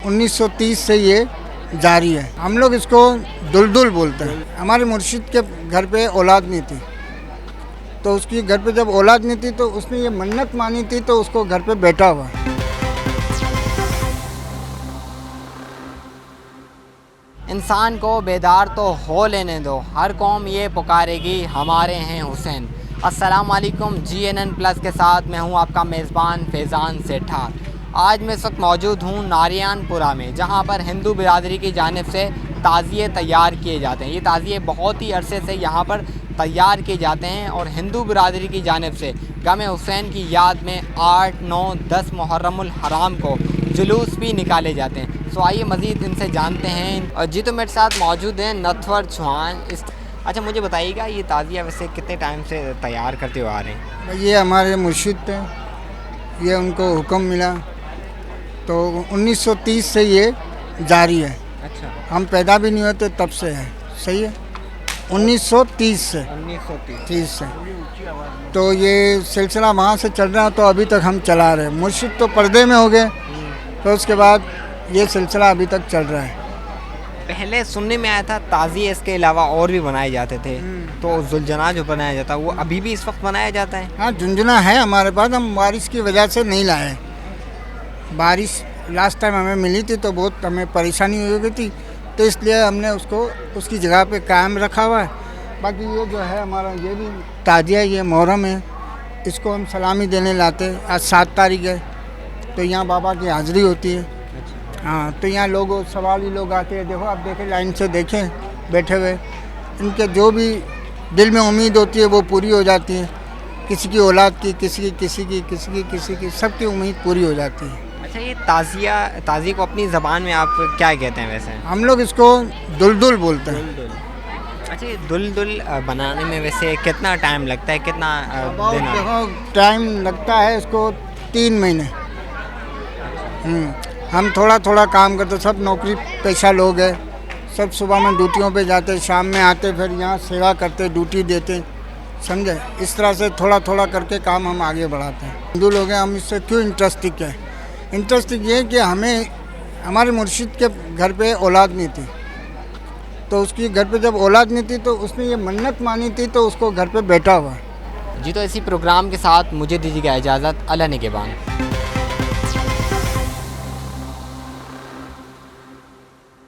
1930 से ये जारी है। हम लोग इसको दुलदुल बोलते हैं। हमारे मुर्शिद के घर पे औलाद नहीं थी, तो उसकी घर पे जब औलाद नहीं थी तो उसने ये मन्नत मानी थी, तो उसको घर पे बेटा हुआ। इंसान को बेदार तो हो लेने दो, हर कौम ये पुकारेगी हमारे हैं हुसैन। अस्सलाम वालेकुम, GNN प्लस के साथ मैं हूं आपका मेज़बान फैज़ान सेठार। आज मैं इस वक्त मौजूद हूं नारियानपुरा में, जहां पर हिंदू बिरादरी की जानिब से ताज़िए तैयार किए जाते हैं। ये ताज़िए बहुत ही अरसे से यहाँ पर तैयार किए जाते हैं और हिंदू बिरादरी की जानिब से गम हुसैन की याद में 8, 9, 10 मुहर्रमुल हराम को जुलूस भी निकाले जाते हैं। तो आइए मज़ीद इनसे जानते हैं। और जी तो मेरे साथ मौजूद हैं नथवर चौहान। अच्छा, मुझे बताइएगा ये ताज़िया वैसे कितने टाइम से तैयार करते हुए आ रहे हैं? ये हमारे मुर्शिद थे, ये उनको हुक्म मिला तो 1930 से ये जारी है। अच्छा, हम पैदा भी नहीं होते तब से है। सही है, 1930 से 30 से तो ये सिलसिला वहाँ से चल रहा, तो अभी तक हम चला रहे। मुर्शिद तो पर्दे में हो गए, तो उसके बाद ये सिलसिला अभी तक चल रहा है। पहले सुनने में आया था ताज़िए इसके अलावा और भी बनाए जाते थे, तो जुलजना जो बनाया जाता है वो अभी भी इस वक्त बनाया जाता है? हाँ, झुंझुना है हमारे पास, हम बारिश की वजह से नहीं लाए। बारिश लास्ट टाइम हमें मिली थी तो बहुत हमें परेशानी हो गई थी, तो इसलिए हमने उसको उसकी जगह पे कायम रखा हुआ है। बाकी ये जो है हमारा ये भी ताज़िया, ये मुहर्रम है, इसको हम सलामी देने लाते हैं। आज 7 तारीख है, तो यहाँ बाबा की हाज़िरी होती है। हाँ, तो यहाँ लोग सवाली लोग आते हैं। देखो, आप देखें, लाइन से देखें बैठे हुए, इनके जो भी दिल में उम्मीद होती है वो पूरी हो जाती है। किसी की औलाद की, किसी की सबकी उम्मीद पूरी हो जाती है। अच्छा, ये ताज़िए को अपनी ज़बान में आप क्या कहते हैं वैसे? हम लोग इसको दुलदुल बोलते हैं। अच्छा, ये दुलदुल बनाने में वैसे कितना टाइम लगता है, कितना दिन? देखो, टाइम लगता है इसको 3 महीने। हम थोड़ा थोड़ा काम करते, सब नौकरी पेशा लोग हैं, सब सुबह में ड्यूटियों पे जाते, शाम में आते, फिर यहाँ सेवा करते, ड्यूटी देते, समझे। इस तरह से थोड़ा थोड़ा करके काम हम आगे बढ़ाते हैं। हिंदू लोग हैं, हम इससे क्यों इंटरेस्टिंग है? इंटरेस्टिंग ये कि हमें हमारे मुर्शिद के घर पे औलाद नहीं थी, तो उसकी घर पे जब औलाद नहीं थी तो उसने ये मन्नत मानी थी, तो उसको घर पे बेटा हुआ। जी तो इसी प्रोग्राम के साथ मुझे दीजिएगा इजाज़त। अल्लाह निगहबान।